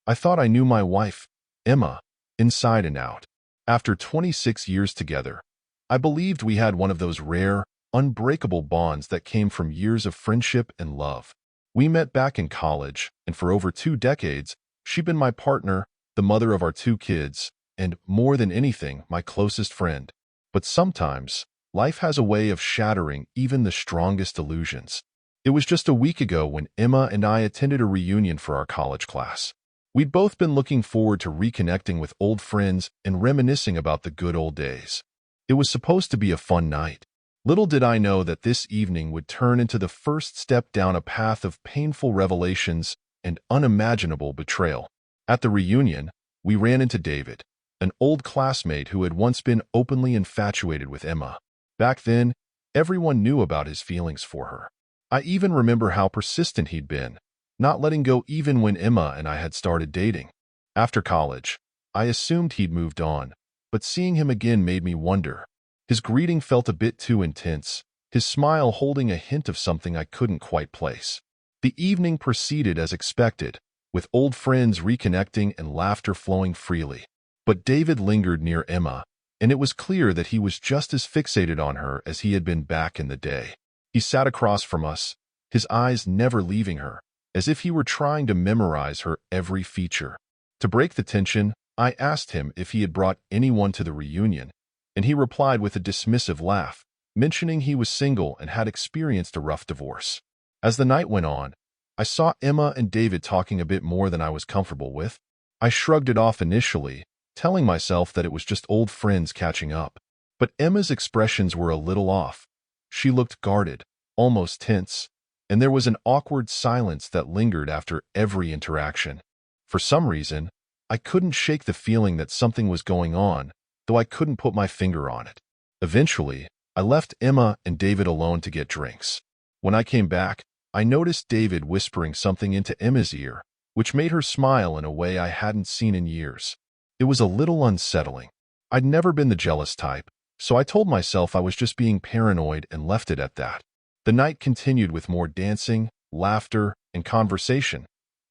I thought I knew my wife, Emma, inside and out. After 26 years together, I believed we had one of those rare, unbreakable bonds that came from years of friendship and love. We met back in college, and for over 2 decades, she'd been my partner, the mother of our 2 kids, and, more than anything, my closest friend. But sometimes, life has a way of shattering even the strongest illusions. It was just a week ago when Emma and I attended a reunion for our college class. We'd both been looking forward to reconnecting with old friends and reminiscing about the good old days. It was supposed to be a fun night. Little did I know that this evening would turn into the first step down a path of painful revelations and unimaginable betrayal. At the reunion, we ran into David, an old classmate who had once been openly infatuated with Emma. Back then, everyone knew about his feelings for her. I even remember how persistent he'd been, not letting go even when Emma and I had started dating. After college, I assumed he'd moved on, but seeing him again made me wonder. His greeting felt a bit too intense, his smile holding a hint of something I couldn't quite place. The evening proceeded as expected, with old friends reconnecting and laughter flowing freely. But David lingered near Emma, and it was clear that he was just as fixated on her as he had been back in the day. He sat across from us, his eyes never leaving her, as if he were trying to memorize her every feature. To break the tension, I asked him if he had brought anyone to the reunion, and he replied with a dismissive laugh, mentioning he was single and had experienced a rough divorce. As the night went on, I saw Emma and David talking a bit more than I was comfortable with. I shrugged it off initially, telling myself that it was just old friends catching up. But Emma's expressions were a little off. She looked guarded, almost tense, and there was an awkward silence that lingered after every interaction. For some reason, I couldn't shake the feeling that something was going on, though I couldn't put my finger on it. Eventually, I left Emma and David alone to get drinks. When I came back, I noticed David whispering something into Emma's ear, which made her smile in a way I hadn't seen in years. It was a little unsettling. I'd never been the jealous type, so I told myself I was just being paranoid and left it at that. The night continued with more dancing, laughter, and conversation,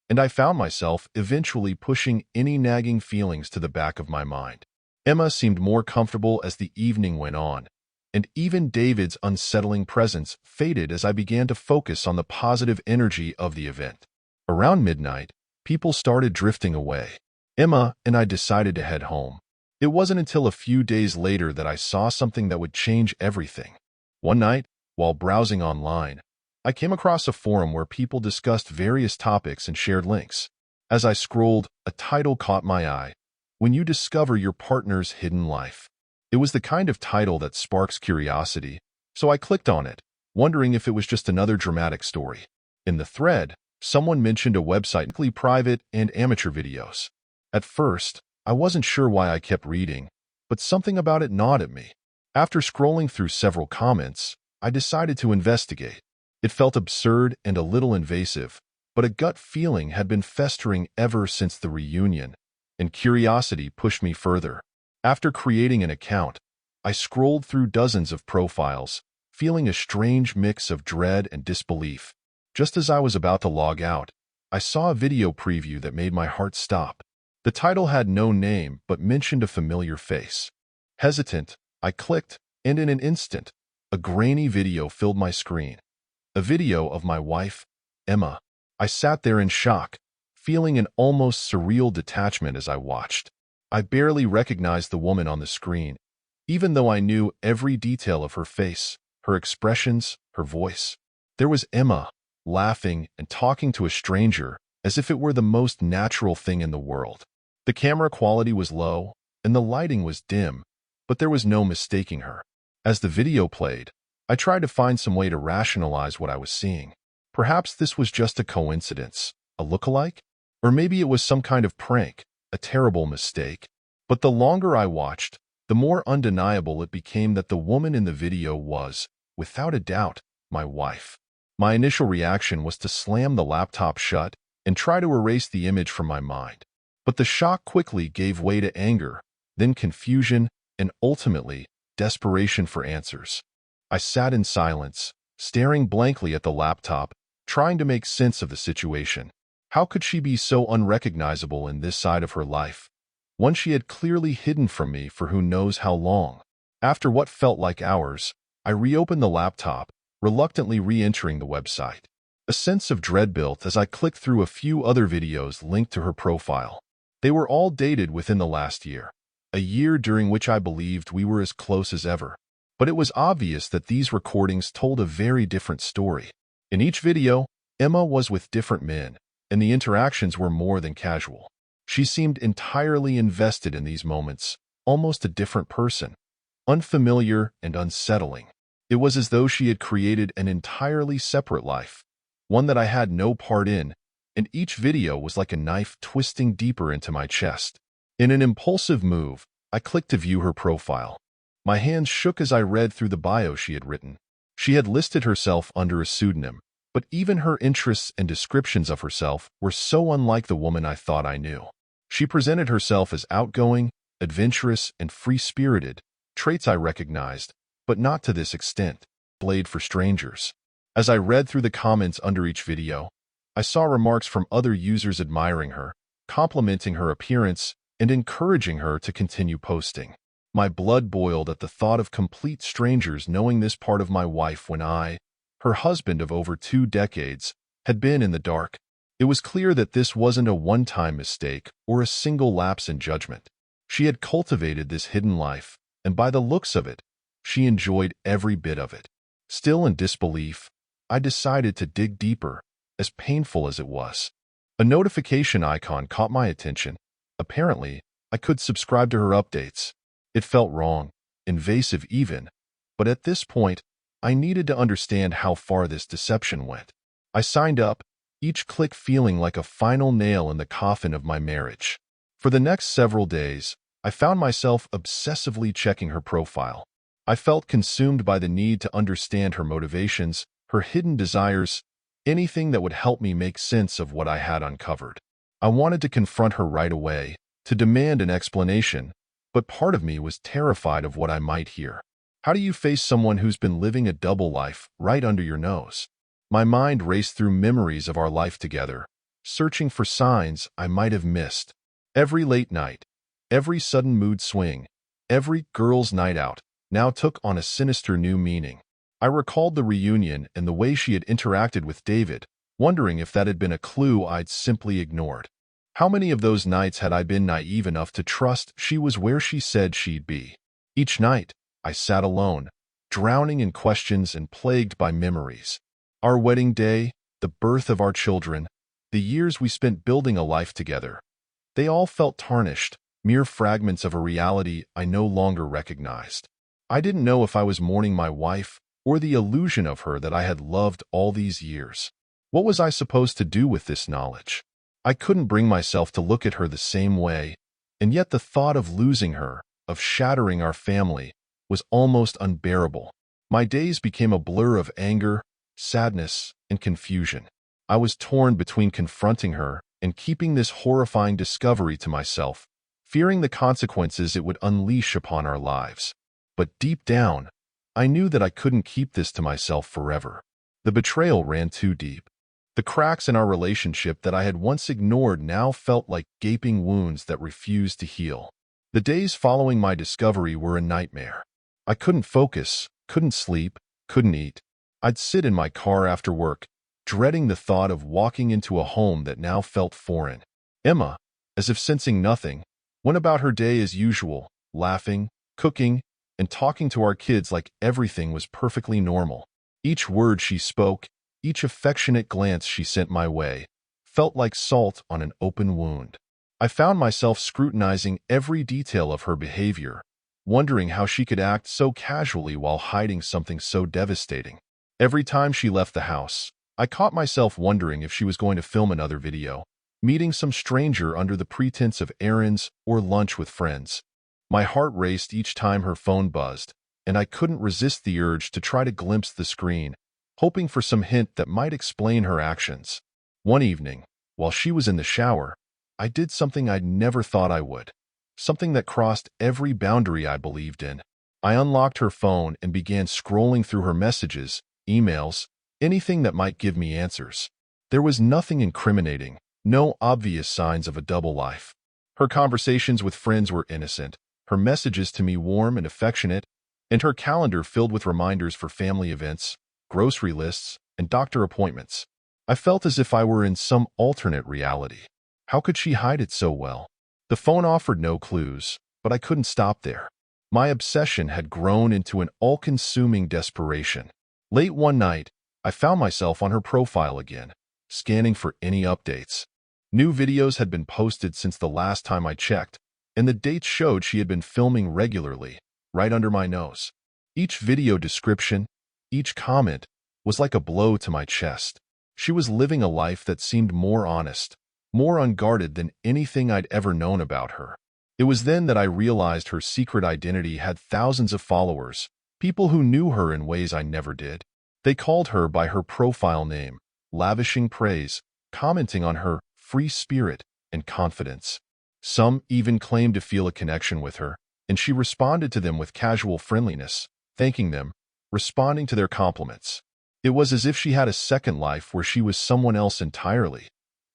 and I found myself eventually pushing any nagging feelings to the back of my mind. Emma seemed more comfortable as the evening went on, and even David's unsettling presence faded as I began to focus on the positive energy of the event. Around midnight, people started drifting away. Emma and I decided to head home. It wasn't until a few days later that I saw something that would change everything. One night, while browsing online, I came across a forum where people discussed various topics and shared links. As I scrolled, a title caught my eye: "When You Discover Your Partner's Hidden Life." It was the kind of title that sparks curiosity, so I clicked on it, wondering if it was just another dramatic story. In the thread, someone mentioned a website with private and amateur videos. At first, I wasn't sure why I kept reading, but something about it gnawed at me. After scrolling through several comments, I decided to investigate. It felt absurd and a little invasive, but a gut feeling had been festering ever since the reunion, and curiosity pushed me further. After creating an account, I scrolled through dozens of profiles, feeling a strange mix of dread and disbelief. Just as I was about to log out, I saw a video preview that made my heart stop. The title had no name but mentioned a familiar face. Hesitant, I clicked, and in an instant, a grainy video filled my screen. A video of my wife, Emma. I sat there in shock, feeling an almost surreal detachment as I watched. I barely recognized the woman on the screen, even though I knew every detail of her face, her expressions, her voice. There was Emma, laughing and talking to a stranger as if it were the most natural thing in the world. The camera quality was low, and the lighting was dim, but there was no mistaking her. As the video played, I tried to find some way to rationalize what I was seeing. Perhaps this was just a coincidence, a lookalike? Or maybe it was some kind of prank, a terrible mistake. But the longer I watched, the more undeniable it became that the woman in the video was, without a doubt, my wife. My initial reaction was to slam the laptop shut and try to erase the image from my mind. But the shock quickly gave way to anger, then confusion, and ultimately, desperation for answers. I sat in silence, staring blankly at the laptop, trying to make sense of the situation. How could she be so unrecognizable in this side of her life, one she had clearly hidden from me for who knows how long? After what felt like hours, I reopened the laptop, reluctantly re-entering the website. A sense of dread built as I clicked through a few other videos linked to her profile. They were all dated within the last year, a year during which I believed we were as close as ever. But it was obvious that these recordings told a very different story. In each video, Emma was with different men, and the interactions were more than casual. She seemed entirely invested in these moments, almost a different person, unfamiliar and unsettling. It was as though she had created an entirely separate life, one that I had no part in, and each video was like a knife twisting deeper into my chest. In an impulsive move, I clicked to view her profile. My hands shook as I read through the bio she had written. She had listed herself under a pseudonym, but even her interests and descriptions of herself were so unlike the woman I thought I knew. She presented herself as outgoing, adventurous, and free-spirited, traits I recognized, but not to this extent. Blade for strangers. As I read through the comments under each video, I saw remarks from other users admiring her, complimenting her appearance, and encouraging her to continue posting. My blood boiled at the thought of complete strangers knowing this part of my wife when I, her husband of over 2 decades, had been in the dark. It was clear that this wasn't a one-time mistake or a single lapse in judgment. She had cultivated this hidden life, and by the looks of it, she enjoyed every bit of it. Still in disbelief, I decided to dig deeper, as painful as it was. A notification icon caught my attention. Apparently, I could subscribe to her updates. It felt wrong, invasive even, but at this point, I needed to understand how far this deception went. I signed up, each click feeling like a final nail in the coffin of my marriage. For the next several days, I found myself obsessively checking her profile. I felt consumed by the need to understand her motivations, her hidden desires, anything that would help me make sense of what I had uncovered. I wanted to confront her right away, to demand an explanation, but part of me was terrified of what I might hear. How do you face someone who's been living a double life right under your nose? My mind raced through memories of our life together, searching for signs I might have missed. Every late night, every sudden mood swing, every girls' night out now took on a sinister new meaning. I recalled the reunion and the way she had interacted with David, wondering if that had been a clue I'd simply ignored. How many of those nights had I been naive enough to trust she was where she said she'd be? Each night, I sat alone, drowning in questions and plagued by memories. Our wedding day, the birth of our children, the years we spent building a life together. They all felt tarnished, mere fragments of a reality I no longer recognized. I didn't know if I was mourning my wife or the illusion of her that I had loved all these years. What was I supposed to do with this knowledge? I couldn't bring myself to look at her the same way, and yet the thought of losing her, of shattering our family, was almost unbearable. My days became a blur of anger, sadness, and confusion. I was torn between confronting her and keeping this horrifying discovery to myself, fearing the consequences it would unleash upon our lives. But deep down, I knew that I couldn't keep this to myself forever. The betrayal ran too deep. The cracks in our relationship that I had once ignored now felt like gaping wounds that refused to heal. The days following my discovery were a nightmare. I couldn't focus, couldn't sleep, couldn't eat. I'd sit in my car after work, dreading the thought of walking into a home that now felt foreign. Emma, as if sensing nothing, went about her day as usual, laughing, cooking, and talking to our kids like everything was perfectly normal. Each word she spoke, each affectionate glance she sent my way, felt like salt on an open wound. I found myself scrutinizing every detail of her behavior, wondering how she could act so casually while hiding something so devastating. Every time she left the house, I caught myself wondering if she was going to film another video, meeting some stranger under the pretense of errands or lunch with friends. My heart raced each time her phone buzzed, and I couldn't resist the urge to try to glimpse the screen, hoping for some hint that might explain her actions. One evening, while she was in the shower, I did something I'd never thought I would, something that crossed every boundary I believed in. I unlocked her phone and began scrolling through her messages, emails, anything that might give me answers. There was nothing incriminating, No obvious signs of a double life. Her conversations with friends were innocent, her messages to me warm and affectionate, and her calendar filled with reminders for family events, grocery lists, and doctor appointments. I felt as if I were in some alternate reality. How could she hide it so well? The phone offered no clues, but I couldn't stop there. My obsession had grown into an all-consuming desperation. Late one night, I found myself on her profile again, scanning for any updates. New videos had been posted since the last time I checked, and the dates showed she had been filming regularly, right under my nose. Each video description, each comment, was like a blow to my chest. She was living a life that seemed more honest, more unguarded than anything I'd ever known about her. It was then that I realized her secret identity had thousands of followers, people who knew her in ways I never did. They called her by her profile name, lavishing praise, commenting on her free spirit and confidence. Some even claimed to feel a connection with her, and she responded to them with casual friendliness, thanking them, responding to their compliments. It was as if she had a second life where she was someone else entirely,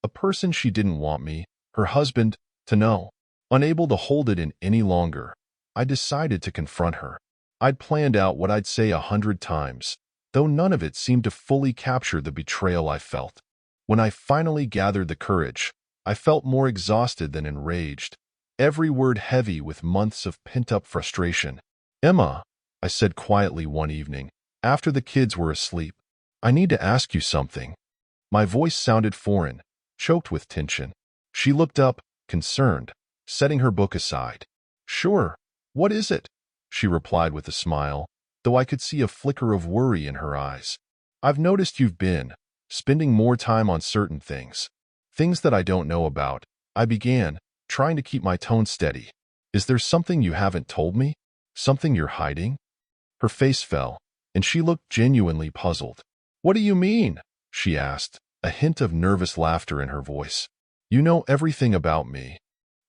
a person she didn't want me, her husband, to know. Unable to hold it in any longer, I decided to confront her. I'd planned out what I'd say 100 times, though none of it seemed to fully capture the betrayal I felt. When I finally gathered the courage, I felt more exhausted than enraged, every word heavy with months of pent-up frustration. "Emma," I said quietly one evening, after the kids were asleep, "I need to ask you something." My voice sounded foreign, choked with tension. She looked up, concerned, setting her book aside. "Sure, what is it?" she replied with a smile, though I could see a flicker of worry in her eyes. "I've noticed you've been spending more time on certain things that I don't know about," I began, trying to keep my tone steady. "Is there something you haven't told me? Something you're hiding?" Her face fell, and she looked genuinely puzzled. "What do you mean?" she asked, a hint of nervous laughter in her voice. "You know everything about me."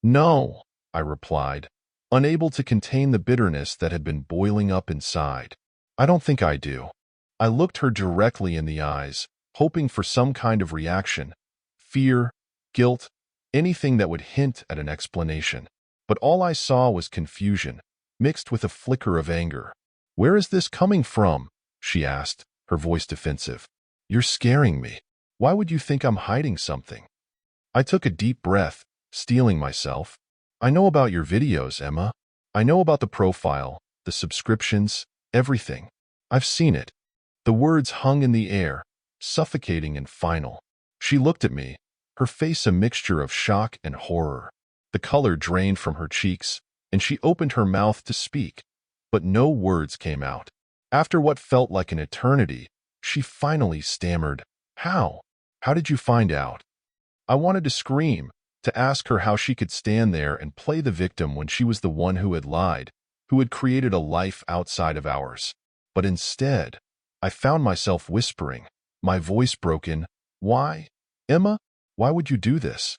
"No," I replied, unable to contain the bitterness that had been boiling up inside. "I don't think I do." I looked her directly in the eyes, hoping for some kind of reaction, fear, guilt, anything that would hint at an explanation. But all I saw was confusion, mixed with a flicker of anger. "Where is this coming from?" she asked, her voice defensive. "You're scaring me. Why would you think I'm hiding something?" I took a deep breath, steeling myself. "I know about your videos, Emma. I know about the profile, the subscriptions, everything. I've seen it." The words hung in the air, suffocating and final. She looked at me, her face a mixture of shock and horror. The color drained from her cheeks, and she opened her mouth to speak, but no words came out. After what felt like an eternity, she finally stammered, "How? How did you find out?" I wanted to scream, to ask her how she could stand there and play the victim when she was the one who had lied, who had created a life outside of ours. But instead, I found myself whispering, my voice broken, "Why? Emma, why would you do this?"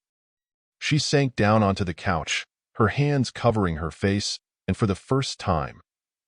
She sank down onto the couch, her hands covering her face, and for the first time,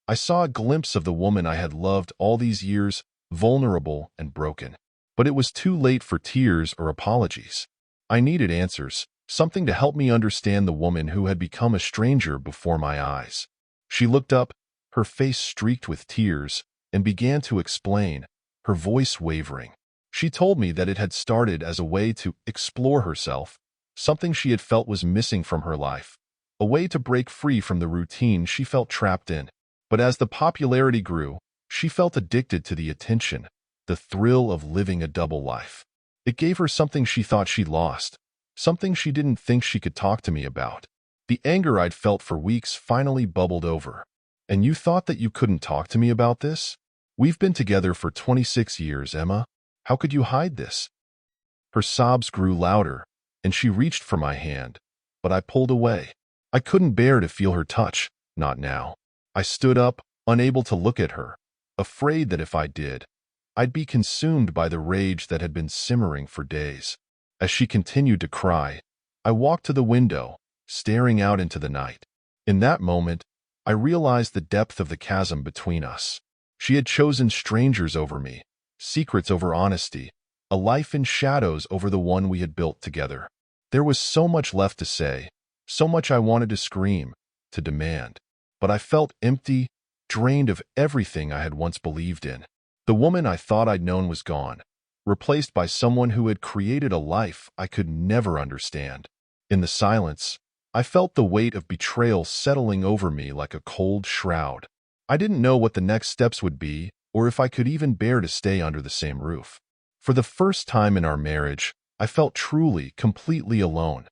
I saw a glimpse of the woman I had loved all these years, vulnerable and broken. But it was too late for tears or apologies. I needed answers, something to help me understand the woman who had become a stranger before my eyes. She looked up, her face streaked with tears, and began to explain, her voice wavering. She told me that it had started as a way to explore herself, something she had felt was missing from her life, a way to break free from the routine she felt trapped in. But as the popularity grew, she felt addicted to the attention, the thrill of living a double life. It gave her something she thought she'd lost, something she didn't think she could talk to me about. The anger I'd felt for weeks finally bubbled over. "And you thought that you couldn't talk to me about this? We've been together for 26 years, Emma. How could you hide this?" Her sobs grew louder, and she reached for my hand, but I pulled away. I couldn't bear to feel her touch, not now. I stood up, unable to look at her, afraid that if I did, I'd be consumed by the rage that had been simmering for days. As she continued to cry, I walked to the window, staring out into the night. In that moment, I realized the depth of the chasm between us. She had chosen strangers over me, secrets over honesty, a life in shadows over the one we had built together. There was so much left to say, so much I wanted to scream, to demand. But I felt empty, drained of everything I had once believed in. The woman I thought I'd known was gone, replaced by someone who had created a life I could never understand. In the silence, I felt the weight of betrayal settling over me like a cold shroud. I didn't know what the next steps would be, or if I could even bear to stay under the same roof. For the first time in our marriage, I felt truly, completely alone.